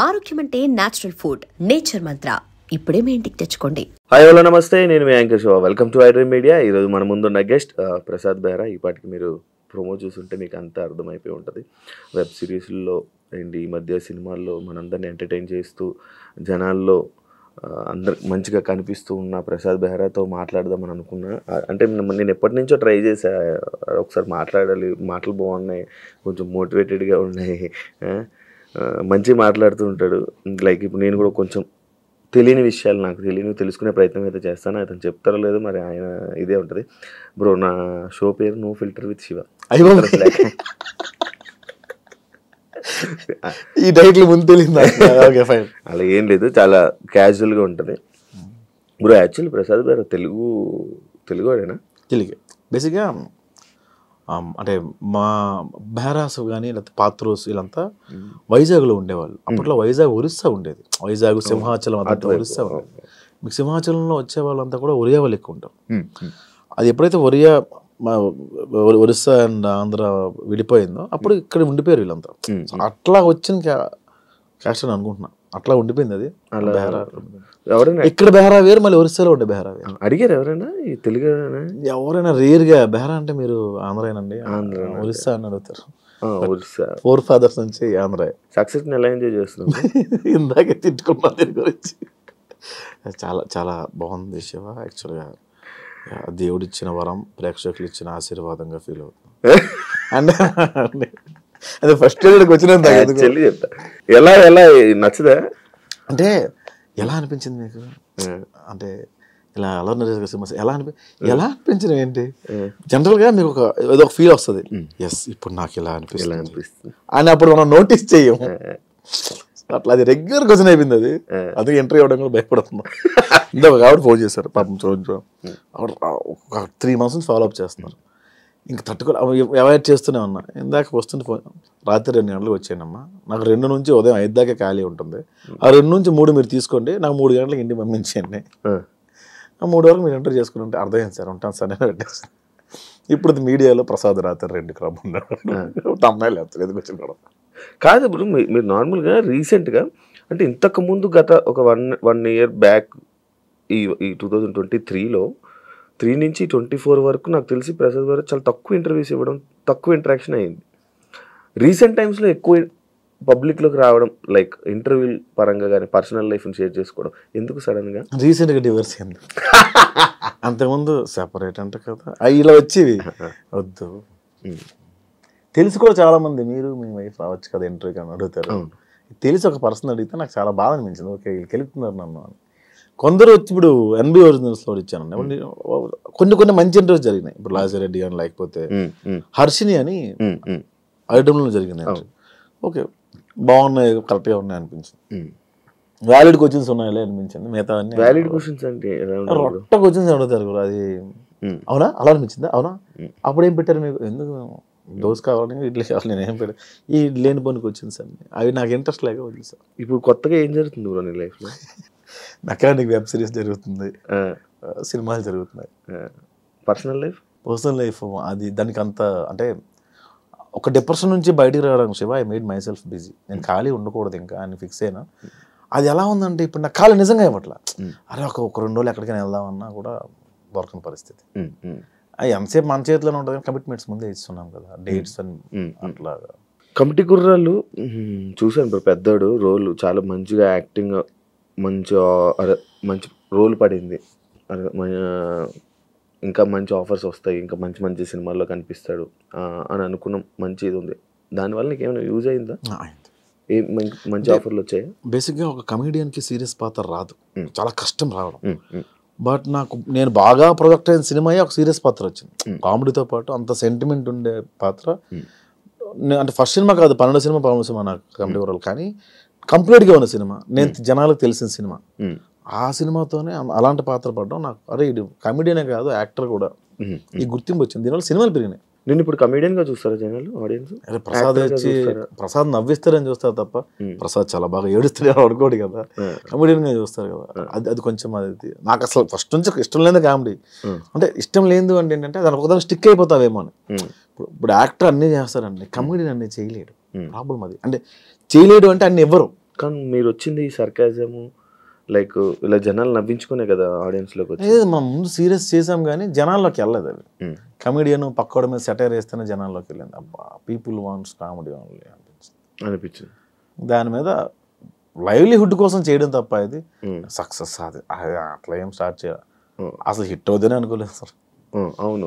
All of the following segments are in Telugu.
ఆరోగ్యం అంటే నేచురల్ ఫుడ్, నేచర్ మంత్ర. ఇప్పుడే మీ ఇంటికి తెచ్చుకోండి. హాయ్ హలో నమస్తే, నేను మీ anchor Shiva. Welcome to iDream media. ఈరోజు మన ముందున్న గెస్ట్ ప్రసాద్ బెహ్రా. ఈ పాటికి మీరు ప్రోమో చూస్తుంటే మీకు అంతా అర్థమైపోయి ఉంటుంది. వెబ్ సిరీస్లో అండ్ ఈ మధ్య సినిమాల్లో మనందరినీ ఎంటర్టైన్ చేస్తూ జనాల్లో అందరు మంచిగా కనిపిస్తూ ఉన్న ప్రసాద్ బెహ్రాతో మాట్లాడదామని అనుకున్నా. అంటే నేను ఎప్పటి నుంచో ట్రై చేశా, ఒకసారి మాట్లాడాలి, మాటలు బాగున్నాయి, కొంచెం మోటివేటెడ్గా ఉన్నాయి, మంచిగా మాట్లాడుతూ ఉంటాడు. లైక్ ఇప్పుడు నేను కూడా కొంచెం తెలియని విషయాలు నాకు తెలుసుకునే ప్రయత్నం అయితే చేస్తాను. అతను చెప్తారో లేదో మరి, ఆయన ఇదే ఉంటుంది. బ్రో, నా షో పేరు నో ఫిల్టర్ విత్ శివ. ఈ టైటిల్ ముందు తెలియదు. అలా ఏం లేదు, చాలా క్యాజువల్గా ఉంటుంది బ్రో. యాక్చువల్లీ ప్రసాద్ గారు తెలుగువాడేనా? తెలుగే బేసిక్గా. అంటే మా బెహ్రాస్ కానీ లేకపోతే పాత్రోస్ వీళ్ళంతా వైజాగ్లో ఉండేవాళ్ళు. అప్పట్లో వైజాగ్ ఒరిస్సా ఉండేది. వైజాగ్ సింహాచలం అంతా ఒరిస్సా ఉండేది. మీకు సింహాచలంలో వచ్చే వాళ్ళంతా కూడా ఒరియా వాళ్ళు ఎక్కువ ఉంటారు. అది ఎప్పుడైతే ఒరిస్సా అండ్ ఆంధ్ర విడిపోయిందో అప్పుడు ఇక్కడ ఉండిపోయారు వీళ్ళంతా. అట్లా వచ్చిన క్యాస్ట్ అని అనుకుంటున్నా, అట్లా ఉండిపోయింది అది. ఇక్కడ బెహ్రా వేరు, మళ్ళీ ఒరిస్సాలో ఉండే బెహ్రా వేరు. అడిగారు ఎవరైనా తెలుగు ఎవరైనా రేర్గా బెహ్రా అంటే మీరు ఆంధ్రానండి, ఒరిస్సా అని అడుగుతారు. ఫోర్ ఫాదర్స్ నుంచి ఆంధ్ర. సక్సెస్ ఎలా ఎంజాయ్ చేస్తున్నాం? ఇందాకే తిట్టుకున్నా దీని గురించి. చాలా చాలా బాగుంది శివ. యాక్చువల్గా దేవుడు ఇచ్చిన వరం, ప్రేక్షకులు ఇచ్చిన ఆశీర్వాదంగా ఫీల్ అవుతుంది. అంటే అదే ఫస్ట్ వచ్చిన చెప్తా. ఎలా నచ్చదా? అంటే ఎలా అనిపించింది మీకు? అంటే ఇలా ఎలా అనిపించింది ఏంటి? జనరల్గా మీకు ఏదో ఒక ఫీల్ వస్తుంది, ఎస్ ఇప్పుడు నాకు ఇలా అనిపిస్తుంది అని. అప్పుడు మనం నోటీస్ చెయ్యం. అట్లా అది రెగ్యులర్ క్వశ్చన్ అయిపోయింది అది. అందుకే ఎంట్రీ అవ్వడం కూడా భయపడుతున్నాం. ఇందాక ఆవిడ ఫోన్ చేశారు పాపం, చూడండి ఆవిడ ఒక 3 months నుంచి ఫాలో అప్ చేస్తున్నారు. ఇంకా తట్టుకోలే, అవాయిడ్ చేస్తూనే ఉన్నా. ఇందాక వస్తుంటే ఫోన్, రాత్రి 2 గంటలకు వచ్చానమ్మా, నాకు 2 నుంచి ఉదయం 5 దాకా ఖాళీ ఉంటుంది, ఆ 2 నుంచి 3 మీరు తీసుకోండి, నాకు 3 గంటలకు ఇంటికి పంపించండి, ఆ 3 వరకు మీరు ఎంటర్ చేసుకుని ఉంటే అర్థమైంది సార్, ఉంటాను సార్ నేను పెట్టేస్తాను. ఇప్పుడు మీడియాలో ప్రసాద్ రాత్రి 2 క్రమం ఉన్నాడు, తమ్మాయిలు లేదు ఎందుకు వచ్చిన కూడా కాదు. ఇప్పుడు మీరు నార్మల్గా రీసెంట్గా అంటే ఇంతకుముందు గత ఒక 1 year బ్యాక్ ఈ 2023లో 3 నుంచి 24 వరకు నాకు తెలిసి ప్రసాద్ గారు చాలా తక్కువ ఇంటర్వ్యూస్ ఇవ్వడం, తక్కువ ఇంటరాక్షన్ అయ్యింది. రీసెంట్ టైమ్స్లో ఎక్కువ పబ్లిక్లోకి రావడం, లైక్ ఇంటర్వ్యూ పరంగా కానీ పర్సనల్ లైఫ్ని షేర్ చేసుకోవడం. ఎందుకు సడన్గా? రీసెంట్గా డివర్స్ అయింది. అంతకుముందు సెపరేట్ అంట కదా, ఇలా వచ్చేవి వద్దు. తెలిసి కూడా చాలామంది మీరు మీ వైఫ్ రావచ్చు కదా ఇంటర్వ్యూకి అని అడుగుతారు. తెలిసి ఒక పర్సన్ అడిగితే నాకు చాలా బాధ అనిపించింది. ఓకే గెలుపుతున్నారు నన్ను అని. కొందరు వచ్చి ఇప్పుడు NB ఒరిజినల్స్లో ఇచ్చానండి, కొన్ని మంచి ఇంటర్వ్యూస్ జరిగినాయి. ఇప్పుడు లాజిరెడ్డి అని, లేకపోతే హర్షిని అని ఐటమ్లో జరిగింది. ఓకే బాగున్నాయి, కరెక్ట్గా ఉన్నాయి అనిపించింది. వ్యాలిడ్ క్వశ్చన్స్ ఉన్నాయలే అనిపించింది. మిగతా అన్ని వ్యాలిడ్ క్వశ్చన్స్ అంటే రొట్ట క్వశ్చన్స్ అడుగుతారు కూడా. అది అవునా అలా అనిపించిందా? అవునా అప్పుడు ఏం పెట్టారు మీకు? ఎందుకు దోశ కావాలని, ఇడ్లీ కావాలి, నేను ఏం పెట్టాను ఈ లేని పనికి వచ్చింది సార్, అవి నాకు ఇంట్రెస్ట్ లేక వదిలి సార్. ఇప్పుడు కొత్తగా ఏం జరుగుతుంది బ్రో నీ లైఫ్లో? మెకానిక్ వెబ్ సిరీస్ జరుగుతుంది, సినిమాలు జరుగుతున్నాయి. పర్సనల్ లైఫ్ అది దానికి అంత అంటే ఒక డిప్రెషన్ నుంచి బయటికి రావడానికి Shiva I made my self busy. నేను ఖాళీ ఉండకూడదు ఇంకా అని ఫిక్స్ అయినా. అది ఎలా ఉందంటే ఇప్పుడు నాకు ఖాళీ నిజంగా ఇవ్వట్లా. అరే ఒక 2 రోజులు ఎక్కడికైనా వెళ్దామన్నా కూడా దొరకని పరిస్థితి. అది ఎంతసేపు మన చేతిలోనే ఉంటుంది, కమిట్మెంట్స్ ముందే ఇస్తున్నాం కదా, డేట్స్ అని అట్లాగా. కమిటీ కుర్రాళ్ళు చూసాను, పెద్దోడు రోల్ చాలా మంచిగా యాక్టింగ్, మంచి రోల్ పడింది, ఇంకా మంచి ఆఫర్స్ వస్తాయి, ఇంకా మంచి సినిమాల్లో కనిపిస్తాడు అని అనుకున్నాం. మంచి ఇది ఉంది. దానివల్ల నీకు ఏమైనా యూజ్ అయిందా? మంచి ఆఫర్లు వచ్చాయి. బేసిక్గా ఒక కమెడియన్కి సీరియస్ పాత్ర రాదు, చాలా కష్టం రావడం. బట్ నేను బాగా ప్రొజెక్ట్ అయిన సినిమా ఒక సీరియస్ పాత్ర వచ్చింది. కామెడీతో పాటు అంత సెంటిమెంట్ ఉండే పాత్ర. అంటే ఫస్ట్ సినిమా కాదు, 12వ సినిమా 13వ సినిమా నాకు కమెడీ వరల్, కానీ కంప్లీట్గా ఉన్న సినిమా, నేను జనాలకు తెలిసిన సినిమా. ఆ సినిమాతోనే అలాంటి పాత్ర పడడం నాకు, అరే ఇది కమెడియనే కాదు యాక్టర్ కూడా, ఈ గుర్తింపు వచ్చింది. దీనివల్ల సినిమాలు పెరిగినాయి. నేను ఇప్పుడు కమెడియన్గా చూస్తారా జనాలు, ఆడియన్స్? అరే ప్రసాద్ వచ్చి ప్రసాద్ నవ్విస్తారని చూస్తారు తప్ప, ప్రసాద్ చాలా బాగా ఏడుస్తారని అనుకోడు కదా, కమెడియన్గా చూస్తారు కదా. అది కొంచెం అది నాకు అసలు ఫస్ట్ నుంచి ఇష్టం లేదు కామెడీ. అంటే ఇష్టం లేదు అంటే ఏంటంటే దాని ఒకదాన్ని స్టిక్ అయిపోతావేమో అని. ఇప్పుడు యాక్టర్ అన్నీ చేస్తారండి, కమెడియన్ అన్నీ చేయలేడు. ప్రాబ్లం అది. అంటే చేయలేడు అంటే అన్ని ఎవ్వరు కానీ మీరు వచ్చింది ఈ సర్కాజము లైక్ ఇలా జనాలు నవ్వించుకునే కదా ఆడియన్స్లోకి వచ్చి. లేదు మనం ముందు సీరియస్ చేసాం కానీ జనాల్లోకి వెళ్ళలేదు అది. కమెడియన్ పక్కోడ మీద సెటైర్ వేస్తేనే జనాల్లోకి వెళ్ళింది. అబ్బా పీపుల్ వాంట్స్ కామెడీ ఓన్లీ అనిపించింది. దాని మీద లైవ్లీహుడ్ కోసం చేయడం తప్ప ఇది సక్సెస్ అది అట్లా ఏం స్టార్ట్ చేయాలి. అసలు హిట్ అవుతుందని అనుకోలేదు సార్. అవును,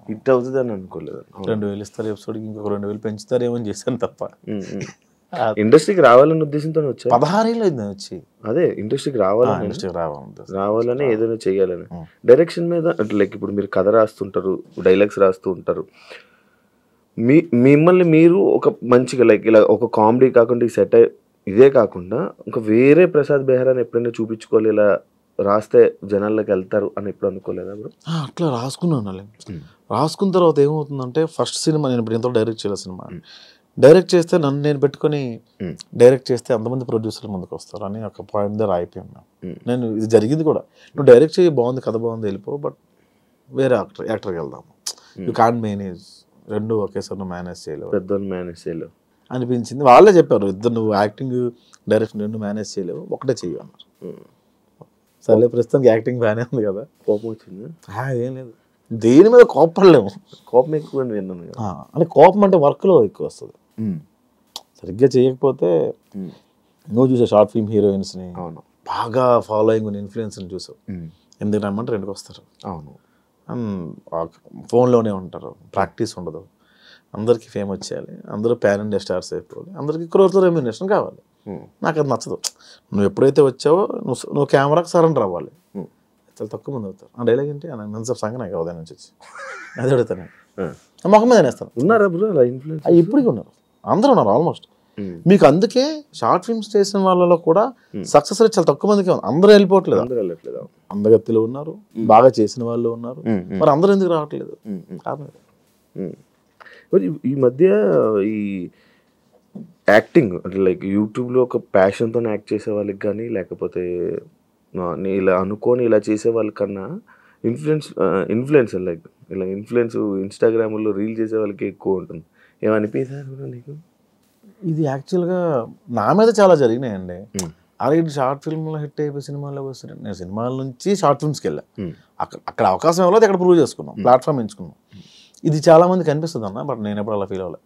హిట్ అవుతుంది అని అనుకోలేదు. 2000 ఇస్తారు ఎపిసోడ్కి, ఇంకొక 2000 పెంచుతారేమో అని చేశాను తప్ప. ఇండస్ట్రీకి రావాలన్న ఉద్దేశంతో వచ్చాయి. 16 ఏళ్ళు అయింది వచ్చి. అదే ఇండస్ట్రీకి రావాలని ఏదైనా చెయ్యాలని. డైరెక్షన్ మీద అంటే లైక్ ఇప్పుడు మీరు కథ రాస్తుంటారు, డైలాగ్స్ రాస్తూ ఉంటారు. మిమ్మల్ని మీరు ఒక మంచిగా లైక్ ఇలా ఒక కామెడీ కాకుండా ఈ సెట్ ఇదే కాకుండా ఇంకా వేరే ప్రసాద్ బెహ్రాని ఎప్పుడైనా చూపించుకోవాలి, ఇలా రాస్తే జనాల్లోకి వెళ్తారు అని ఎప్పుడు అనుకోలేదా బ్రో? అట్లా రాసుకున్నాను. రాసుకున్న తర్వాత ఏమవుతుందంటే ఫస్ట్ సినిమా నేను ఇప్పుడు ఇంత డైరెక్ట్ చేయలేదు. సినిమా డైరెక్ట్ చేస్తే నన్ను నేను పెట్టుకొని డైరెక్ట్ చేస్తే అంతమంది ప్రొడ్యూసర్లు ముందుకు వస్తారు అని ఒక పాయింట్ దగ్గర అయిపోయాను. నేను ఇది జరిగింది కూడా, నువ్వు డైరెక్ట్ చేయి బాగుంది, కథ బాగుంది, వెళ్ళిపో, బట్ వేరే యాక్టర్కి వెళ్దాము, యూ కాంట్ మేనేజ్, రెండు ఒకేసారి నువ్వు మేనేజ్ చేయలేవు, పెద్దోళ్ళు మేనేజ్ చేయలేవు అనిపించింది. వాళ్ళే చెప్పారు, ఇద్దరు నువ్వు యాక్టింగ్ డైరెక్షన్ రెండు మేనేజ్ చేయలేవు, ఒకటే చెయ్యి అన్నారు. సర్లే ప్రస్తుతానికి యాక్టింగ్ బాగానే ఉంది కదా. కోపం వచ్చింది? ఏం లేదు, దేని మీద కోపడలేము. కోపం ఎక్కువ అని విన్నాను. అంటే కోపం అంటే వర్క్లో ఎక్కువ వస్తుంది. సరిగ్గా చేయకపోతే నువ్వు చూసే షార్ట్ ఫిల్మ్ హీరోయిన్స్ని బాగా ఫాలోయింగ్ ఉన్న ఇన్ఫ్లుయెన్స్ని చూసావు, ఎందుకు రమ్మంటే రెండుకి వస్తారు. అవును, ఫోన్లోనే ఉంటారు, ప్రాక్టీస్ ఉండదు. అందరికీ ఫేమ్ వచ్చేయాలి, అందరూ ప్యాన్ ఇండియా స్టార్స్ అయిపోవాలి, అందరికీ క్రోర్తో రెమ్యూనరేషన్ కావాలి. నాకు అది నచ్చదు. నువ్వు ఎప్పుడైతే వచ్చావో నువ్వు కెమెరాకి సరెండర్ అవ్వాలి. చాలా తక్కువ మంది అవుతారు. ఆ డైలాగ్ ఏంటి మంచి సంగతి నాకు ఉదయం నుంచి వచ్చి అది అడుగుతాను, మొహం మీద నేస్తాను. ఉన్నారా బ్రో అలా ఇన్ఫ్లుయెన్స్? ఇప్పటికీ ఉన్నారు, అందరూ ఉన్నారు ఆల్మోస్ట్. మీకు అందుకే షార్ట్ ఫిల్మ్స్ చేసిన వాళ్ళలో కూడా సక్సెస్ రేట్ చాలా తక్కువ మందికి ఉంది. అందరూ వెళ్ళిపోవట్లేదు, అందగత్తిలో ఉన్నారు, బాగా చేసిన వాళ్ళు ఉన్నారు, మరి అందరూ ఎందుకు రావట్లేదు? ఈ మధ్య ఈ యాక్టింగ్ అంటే లైక్ యూట్యూబ్లో ఒక ప్యాషన్తో యాక్ట్ చేసే వాళ్ళకి కానీ, లేకపోతే ఇలా అనుకొని ఇలా చేసే వాళ్ళకన్నా ఇన్ఫ్లుయెన్సర్ లైక్ ఇలా ఇన్స్టాగ్రామ్లో రీల్ చేసే వాళ్ళకి ఎక్కువ ఉంటుంది. ఏమనిపించారు నీకు? ఇది యాక్చువల్గా నా మీద చాలా జరిగినాయండి. అలాగే షార్ట్ ఫిల్మ్లో హిట్ అయిపోయి సినిమాల్లోకి వస్తున్నాను. నేను సినిమాల నుంచి షార్ట్ ఫిల్మ్స్కి వెళ్ళాను. అక్కడ అవకాశం ఇవ్వలేదు, అక్కడ ప్రూవ్ చేసుకున్నాం, ప్లాట్ఫామ్ ఎంచుకున్నాం. ఇది చాలా మందికి అనిపిస్తుంది అన్న, బట్ నేను ఎప్పుడు అలా ఫీల్ అవ్వలేదు.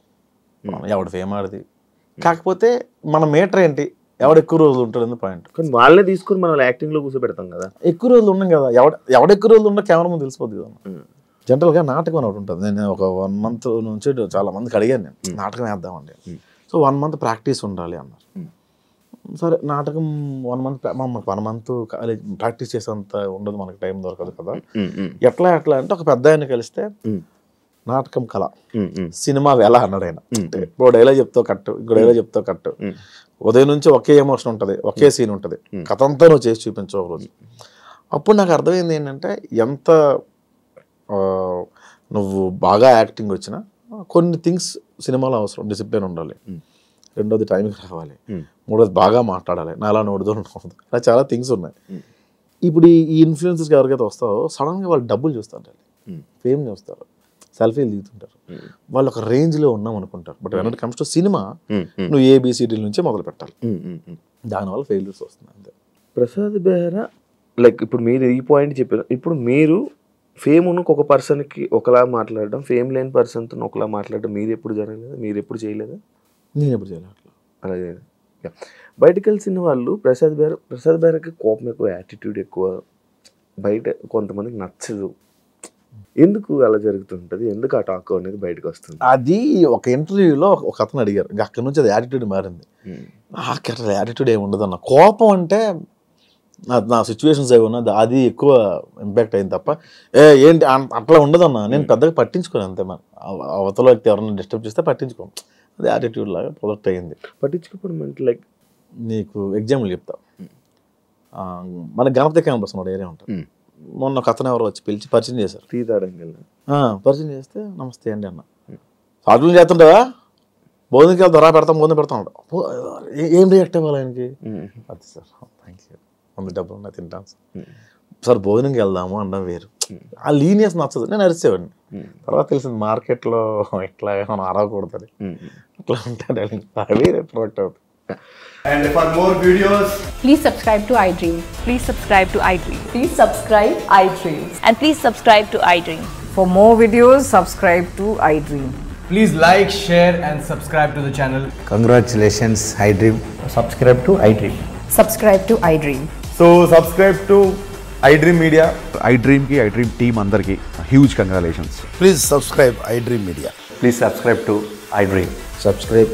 ఎవడు ఫేమ్ ఆడిది, కాకపోతే మన మీటర్ ఏంటి, ఎవడు ఎక్కువ రోజులు ఉంటాడు పాయింట్. కానీ వాళ్ళే తీసుకుని మనం యాక్టింగ్లో కూర్చోబెడతాం కదా. ఎక్కువ రోజులు ఉన్నాం కదా, ఎవడ ఎక్కువ రోజులు ఉన్నా కెమెరా ముందు తెలిసిపోద్ది కదా. జనరల్గా నాటకం అని ఒకటి ఉంటుంది. నేను ఒక 1 month నుంచి చాలా మందికి అడిగాను, నేను నాటకం వేద్దామండి. సో 1 month ప్రాక్టీస్ ఉండాలి అన్నారు. సరే నాటకం 1 month, మాకు 1 month ప్రాక్టీస్ చేసేంత ఉండదు, మనకి టైం దొరకదు కదా. ఎట్లా అంటే ఒక పెద్ద ఆయన కలిస్తే నాటకం కళ, సినిమా వేళ అన్నాడు ఆయన. ఇంకో డైలాగ్ చెప్తావు కట్టు, ఇంకో డైలాగ్ చెప్తావు కట్టు, ఉదయం నుంచి ఒకే ఎమోషన్ ఉంటుంది, ఒకే సీన్ ఉంటుంది, కథ అంతా నువ్వు చేసి చూపించవు ఒక రోజు. అప్పుడు నాకు అర్థమైంది ఏంటంటే, ఎంత నువ్వు బాగా యాక్టింగ్ వచ్చినా కొన్ని థింగ్స్ సినిమాలో అవసరం. డిసిప్లిన్ ఉండాలి, రెండోది టైంకి రావాలి, మూడోది బాగా మాట్లాడాలి, నాలా నోడుదో ఉండదు, ఇలా చాలా థింగ్స్ ఉన్నాయి. ఇప్పుడు ఈ ఇన్ఫ్లుయెన్సర్స్కి ఎవరికైతే వస్తావో సడన్గా వాళ్ళు డబ్బులు చూస్తారు, ఫేమ్ చూస్తారు, సెల్ఫీలు దిగుతుంటారు, వాళ్ళు ఒక రేంజ్లో ఉన్నాం అనుకుంటారు. But when it comes to cinema నువ్వు ABCD నుంచే మొదలు పెట్టాలి, దానివల్ల ఫెయిల్యూర్స్ వస్తున్నాయి అంతే. ప్రసాద్ బెహ్రా లైక్ ఇప్పుడు మీరు ఈ పాయింట్ చెప్పారు. ఇప్పుడు మీరు ఫేమ్ ఉన్న ఒక పర్సన్కి ఒకలా మాట్లాడడం, ఫేమ్ లేని పర్సన్తో ఒకలా మాట్లాడడం మీరు ఎప్పుడు జరగలేదు? మీరు ఎప్పుడు చేయలేదా? నేను ఎప్పుడు చేయలేదు అట్లా. అలాగే బయటకు కలిసిన వాళ్ళు ప్రసాద్ బెహ్రాకి కోపం ఎక్కువ, యాటిట్యూడ్ ఎక్కువ, బయట కొంతమందికి నచ్చదు. ఎందుకు అలా జరుగుతుంటుంది? ఎందుకు ఆ టాక్ అనేది బయటకు వస్తుంది? అది ఒక ఇంటర్వ్యూలో ఒక అతను అడిగారు, అక్కడి నుంచి అది యాటిట్యూడ్ మారింది. నాకు అట్లా యాటిట్యూడ్ ఏమి ఉండదు అన్న. కోపం అంటే నా సిచ్యువేషన్స్ ఏమి ఉన్నది అది ఎక్కువ ఇంపాక్ట్ అయింది తప్ప ఏంటి అట్లా ఉండదన్న. నేను పెద్దగా పట్టించుకోను అంతే. మన అవతల వ్యక్తి ఎవరైనా డిస్టర్బ్ చేస్తే పట్టించుకోను, అది యాటిట్యూడ్ లాగా ప్రొడక్ట్ అయ్యింది. పట్టించుకోవడం అంటే లైక్ నీకు ఎగ్జాంపుల్ చెప్తా. మన గణపతి క్యాంపస్ ఉన్న ఏరియా ఉంటుంది. మొన్న ఒక అతను ఎవరో వచ్చి పిలిచి పరిచయం చేశారు. పరిచయం చేస్తే నమస్తే అండి అన్న, షార్ట్లు చేస్తుంటావా, భోజనంకి వెళ్తారా, భోజనం పెడతా ఉంటా. ఏం రియాక్ట్ అవ్వాలి ఆయనకి? అది సార్ థ్యాంక్ యూ, అంత డబ్బులు ఉన్నా తింటాను సార్, భోజనంకి వెళ్దాము అనడం వేరు. ఆ లీనియస్ నచ్చదు. నేను అరిసేవాడిని. తర్వాత తెలిసింది మార్కెట్లో ఇట్లా మనం అరవకూడదు, అట్లా ఉంటాడు, వేరే ప్రొడక్ట్ అవుతుంది. And for more videos, Please subscribe to iDream. Please subscribe to iDream. Please subscribe iDream. And please subscribe to iDream. For more videos, subscribe to iDream. please like, share and subscribe to the channel. Congratulations, iDream. Subscribe to iDream. Subscribe to iDream. So subscribe to iDream Media. iDream ki iDream team andarki huge congratulations. Please subscribe iDream Media. Please subscribe to iDream. Subscribe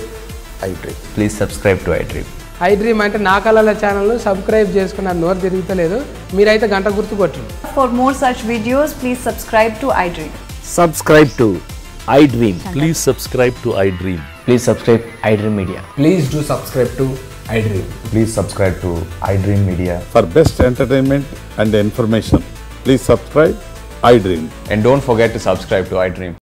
iDream. Please subscribe to iDream. iDream అంటే నా కళల ఛానల్ సబ్స్క్రైబ్ చేసుకున్న నోరు తిరుగుతలేదు మీరైతే గంట గుర్తు కొట్టండి. For more such videos, please subscribe to iDream. Subscribe to iDream. Please subscribe to iDream. Please subscribe iDream Media. Please do subscribe to iDream. Please subscribe to iDream Media. For best entertainment and information, please subscribe iDream. And don't forget to subscribe to iDream.